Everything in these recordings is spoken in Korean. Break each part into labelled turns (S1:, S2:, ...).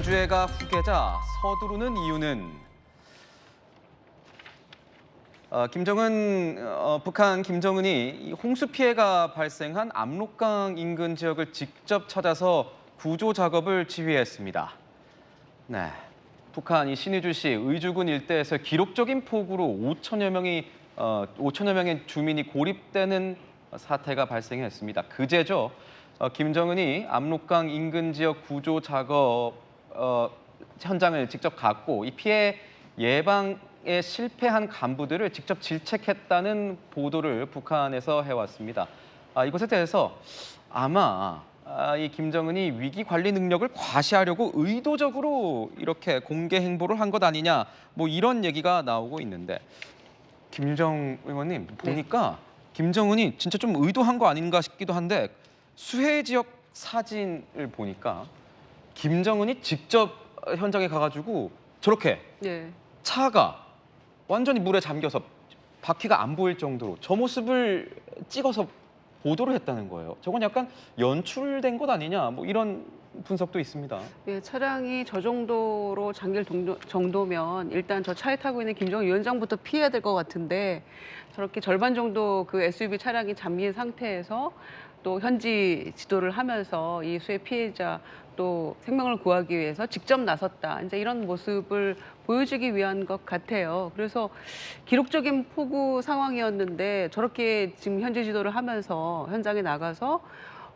S1: 주애가 후계자 서두르는 이유는 북한 김정은이 이 홍수 피해가 발생한 압록강 인근 지역을 직접 찾아서 구조 작업을 지휘했습니다. 네, 북한이 신의주시 의주군 일대에서 기록적인 폭우로 5천여 명의 주민이 고립되는 사태가 발생했습니다. 그제죠. 김정은이 압록강 인근 지역 구조 작업 현장을 직접 갔고 이 피해 예방에 실패한 간부들을 직접 질책했다는 보도를 북한에서 해왔습니다. 이것에 대해서 아마 이 김정은이 위기 관리 능력을 과시하려고 의도적으로 이렇게 공개 행보를 한 것 아니냐, 뭐 이런 얘기가 나오고 있는데, 김유정 의원님 보니까 김정은이 진짜 좀 의도한 거 아닌가 싶기도 한데, 수해 지역 사진을 보니까 김정은이 직접 현장에 가가지고 저렇게 차가 완전히 물에 잠겨서 바퀴가 안 보일 정도로 저 모습을 찍어서 보도를 했다는 거예요. 저건 약간 연출된 것 아니냐, 뭐 이런 분석도 있습니다.
S2: 예, 차량이 저 정도로 잠길 정도면 일단 저 차에 타고 있는 김정은 위원장부터 피해야 될 것 같은데, 저렇게 절반 정도 그 SUV 차량이 잠긴 상태에서 또 현지 지도를 하면서 이 수해 피해자 또 생명을 구하기 위해서 직접 나섰다, 이제 이런 모습을 보여주기 위한 것 같아요. 그래서 기록적인 폭우 상황이었는데 저렇게 지금 현지 지도를 하면서 현장에 나가서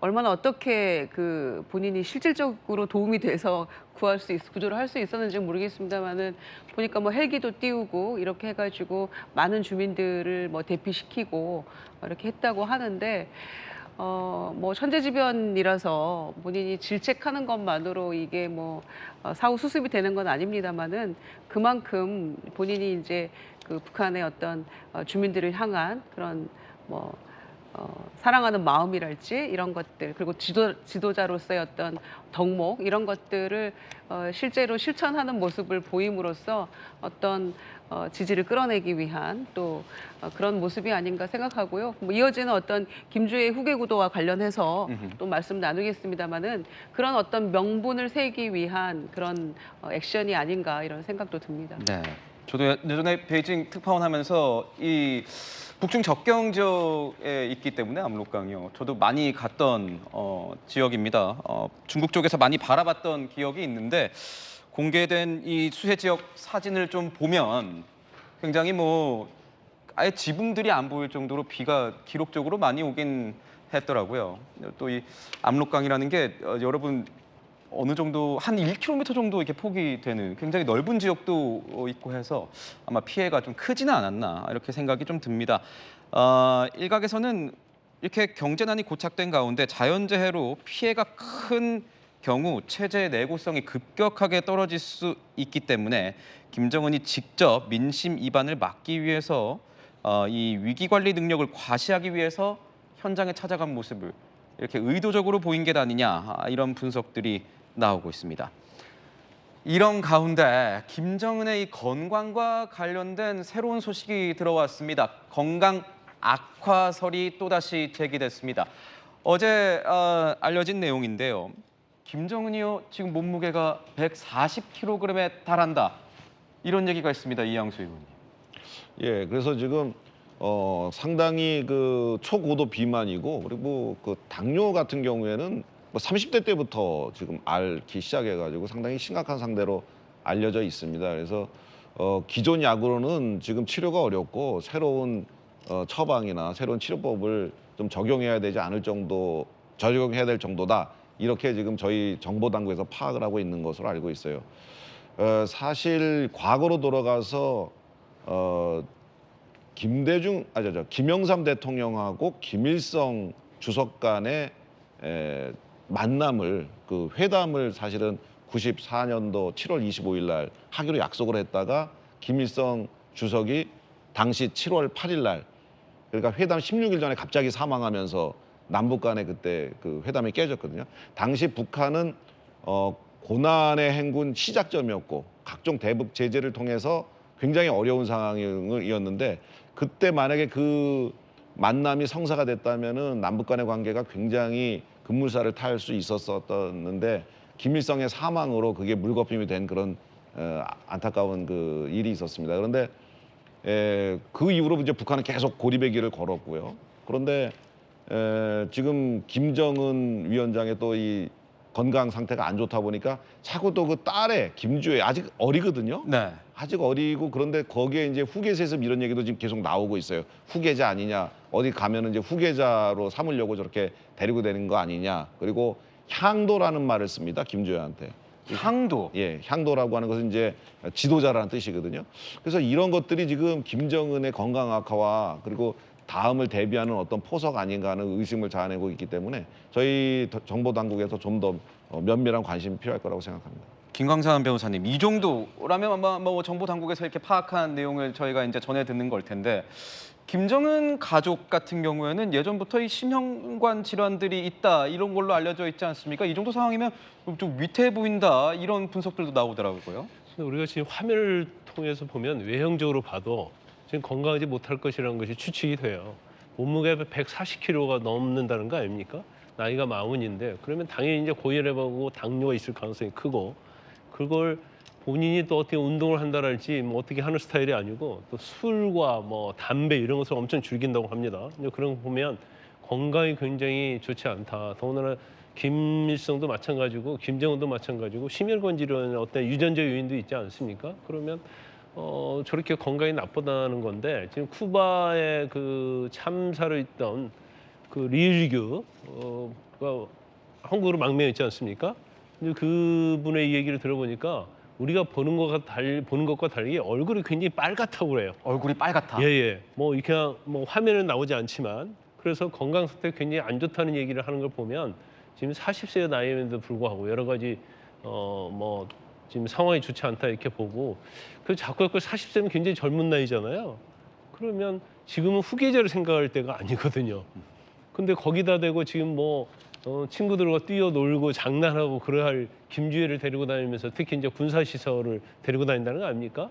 S2: 얼마나 어떻게 그 본인이 실질적으로 도움이 돼서 구조를 할 수 있었는지 모르겠습니다만은, 보니까 뭐 헬기도 띄우고 이렇게 해가지고 많은 주민들을 뭐 대피시키고 이렇게 했다고 하는데, 뭐 천재지변이라서 본인이 질책하는 것만으로 이게 뭐 사후 수습이 되는 건 아닙니다만은, 그만큼 본인이 이제 그 북한의 어떤 주민들을 향한 그런 뭐 사랑하는 마음이랄지 이런 것들, 그리고 지도자로서의 어떤 덕목, 이런 것들을 실제로 실천하는 모습을 보임으로써 어떤 지지를 끌어내기 위한 또 그런 모습이 아닌가 생각하고요. 뭐 이어지는 어떤 김주의 후계 구도와 관련해서 또 말씀 나누겠습니다마는, 그런 어떤 명분을 세우기 위한 그런 액션이 아닌가 이런 생각도 듭니다.
S1: 네, 저도 예전에 베이징 특파원 하면서 이 북중 접경 지역에 있기 때문에 압록강이요, 저도 많이 갔던 지역입니다. 중국 쪽에서 많이 바라봤던 기억이 있는데, 공개된 이 수해 지역 사진을 좀 보면 굉장히 뭐 아예 지붕들이 안 보일 정도로 비가 기록적으로 많이 오긴 했더라고요. 또 이 압록강이라는 게 여러분 어느 정도 한 1km 정도 이렇게 폭이 되는 굉장히 넓은 지역도 있고 해서 아마 피해가 좀 크지는 않았나 이렇게 생각이 좀 듭니다. 일각에서는 이렇게 경제난이 고착된 가운데 자연재해로 피해가 큰 경우 체제의 내구성이 급격하게 떨어질 수 있기 때문에 김정은이 직접 민심 이반을 막기 위해서 이 위기 관리 능력을 과시하기 위해서 현장에 찾아간 모습을 이렇게 의도적으로 보인 게 아니냐, 이런 분석들이 나오고 있습니다. 이런 가운데 김정은의 이 건강과 관련된 새로운 소식이 들어왔습니다. 건강 악화설이 또다시 제기됐습니다. 어제 알려진 내용인데요. 김정은이요, 지금 몸무게가 140kg에 달한다, 이런 얘기가 있습니다. 이양수 의원님.
S3: 예, 그래서 지금 상당히 그 초고도 비만이고, 그리고 그 당뇨 같은 경우에는 뭐 30대 때부터 지금 앓기 시작해가지고 상당히 심각한 상태로 알려져 있습니다. 그래서 기존 약으로는 지금 치료가 어렵고 새로운 처방이나 새로운 치료법을 좀 적용해야 될 정도다, 이렇게 지금 저희 정보당국에서 파악을 하고 있는 것으로 알고 있어요. 사실 과거로 돌아가서 김영삼 대통령하고 김일성 주석 간의 만남을, 그 회담을 사실은 94년도 7월 25일 날 하기로 약속을 했다가 김일성 주석이 당시 7월 8일 날, 그러니까 회담 16일 전에 갑자기 사망하면서 남북 간에 그때 그 회담이 깨졌거든요. 당시 북한은 고난의 행군 시작점이었고 각종 대북 제재를 통해서 굉장히 어려운 상황이었는데, 그때 만약에 그 만남이 성사가 됐다면은 남북 간의 관계가 굉장히 급물살을 탈 수 있었었는데, 김일성의 사망으로 그게 물거품이 된 그런 안타까운 그 일이 있었습니다. 그런데 그 이후로 이제 북한은 계속 고립의 길을 걸었고요. 그런데 지금 김정은 위원장의 또 이 건강 상태가 안 좋다 보니까 자꾸 또 그 딸의 김주혜 아직 어리거든요.
S1: 네.
S3: 아직 어리고 그런데 거기에 이제 후계자에서 이런 얘기도 지금 계속 나오고 있어요. 후계자 아니냐. 어디 가면은 이제 후계자로 삼으려고 저렇게 데리고 다니는 거 아니냐. 그리고 향도라는 말을 씁니다. 김주혜한테.
S1: 향도.
S3: 예, 향도라고 하는 것은 이제 지도자라는 뜻이거든요. 그래서 이런 것들이 지금 김정은의 건강 악화와 그리고 다음을 대비하는 어떤 포석 아닌가 하는 의심을 자아내고 있기 때문에 저희 정보 당국에서 좀 더 면밀한 관심이 필요할 거라고 생각합니다.
S1: 김광산 변호사님, 이 정도라면 아마 뭐 정보 당국에서 이렇게 파악한 내용을 저희가 이제 전해 듣는 걸 텐데, 김정은 가족 같은 경우에는 예전부터 이 심혈관 질환들이 있다 이런 걸로 알려져 있지 않습니까? 이 정도 상황이면 좀 위태해 보인다 이런 분석들도 나오더라고요.
S4: 우리가 지금 화면을 통해서 보면 외형적으로 봐도 지금 건강하지 못할 것이라는 것이 추측이 돼요. 몸무게가 140kg가 넘는다는 거 아닙니까? 나이가 40인데 그러면 당연히 이제 고혈압하고 당뇨가 있을 가능성이 크고, 그걸 본인이 또 어떻게 운동을 한다랄지 뭐 어떻게 하는 스타일이 아니고 또 술과 뭐 담배 이런 것을 엄청 즐긴다고 합니다. 근데 그런 거 보면 건강이 굉장히 좋지 않다. 더군다나 김일성도 마찬가지고 김정은도 마찬가지고 심혈관 질환의 어떤 유전적 요인도 있지 않습니까? 그러면 저렇게 건강이 나쁘다는 건데, 지금 쿠바의 그 참사로 있던 그 리르규가 한국으로 망명했지 않습니까? 근데 그분의 이 얘기를 들어보니까 우리가 보는 것과 다르게 얼굴이 굉장히 빨갛다고 그래요.
S1: 얼굴이 빨갛다.
S4: 예. 뭐 이렇게 뭐 화면은 나오지 않지만, 그래서 건강 상태가 굉장히 안 좋다는 얘기를 하는 걸 보면 지금 40세의 나이임에도 불구하고 여러 가지 뭐 지금 상황이 좋지 않다 이렇게 보고, 그 자꾸 40세면 굉장히 젊은 나이잖아요. 그러면 지금은 후계자를 생각할 때가 아니거든요. 근데 거기다 대고 지금 뭐 친구들과 뛰어놀고 장난하고 그래야 할 김주혜를 데리고 다니면서 특히 이제 군사시설을 데리고 다닌다는 거 아닙니까?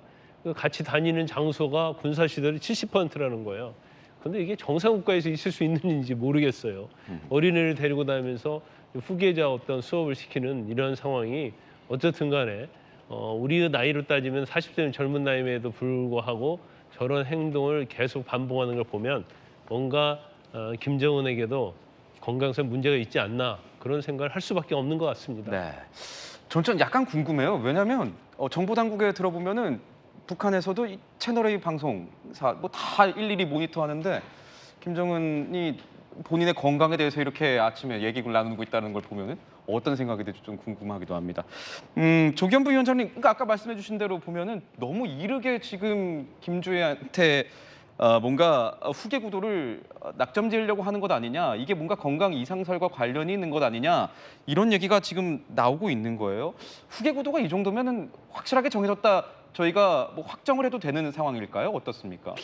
S4: 같이 다니는 장소가 군사시설이 70%라는 거예요. 근데 이게 정상국가에서 있을 수 있는 일인지 모르겠어요. 어린애를 데리고 다니면서 후계자 어떤 수업을 시키는 이런 상황이 어쨌든 간에 우리의 나이로 따지면 40세는 젊은 나이임에도 불구하고 저런 행동을 계속 반복하는 걸 보면 뭔가 김정은에게도 건강상 문제가 있지 않나 그런 생각을 할 수밖에 없는 것 같습니다.
S1: 네. 전 약간 궁금해요. 왜냐하면 정보 당국에 들어보면은 북한에서도 이 채널A 방송사 뭐 다 일일이 모니터하는데 김정은이 본인의 건강에 대해서 이렇게 아침에 얘기를 나누고 있다는 걸 보면은 어떤 생각이 들지 좀 궁금하기도 합니다. 조기현부 위원장님, 그러니까 아까 말씀해주신 대로 보면은 너무 이르게 지금 김주혜한테 뭔가 후계 구도를 낙점지으려고 하는 것 아니냐, 이게 뭔가 건강 이상설과 관련이 있는 것 아니냐 이런 얘기가 지금 나오고 있는 거예요. 후계 구도가 이 정도면은 확실하게 정해졌다 저희가 뭐 확정을 해도 되는 상황일까요? 어떻습니까?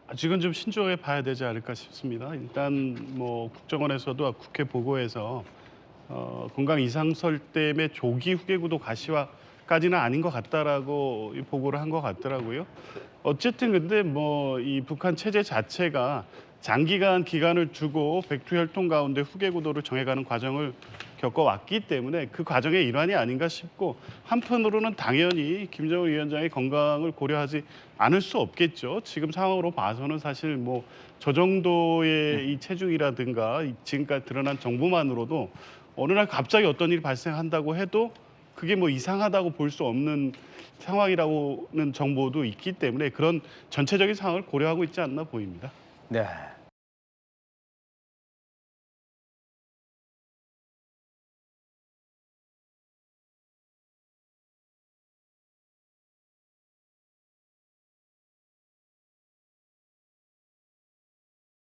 S5: 아직은 좀 신중하게 봐야 되지 않을까 싶습니다. 일단 뭐 국정원에서도 국회 보고에서 건강 이상설 때문에 조기 후계 구도 가시화까지는 아닌 것 같다라고 보고를 한 것 같더라고요. 어쨌든 근데 뭐 이 북한 체제 자체가 장기간 기간을 두고 백두혈통 가운데 후계 구도를 정해가는 과정을 겪어왔기 때문에 그 과정의 일환이 아닌가 싶고, 한편으로는 당연히 김정은 위원장의 건강을 고려하지 않을 수 없겠죠. 지금 상황으로 봐서는 사실 뭐 저 정도의 이 체중이라든가 지금까지 드러난 정보만으로도 어느 날 갑자기 어떤 일이 발생한다고 해도 그게 뭐 이상하다고 볼 수 없는 상황이라고는 정보도 있기 때문에 그런 전체적인 상황을 고려하고 있지 않나 보입니다.
S1: 네.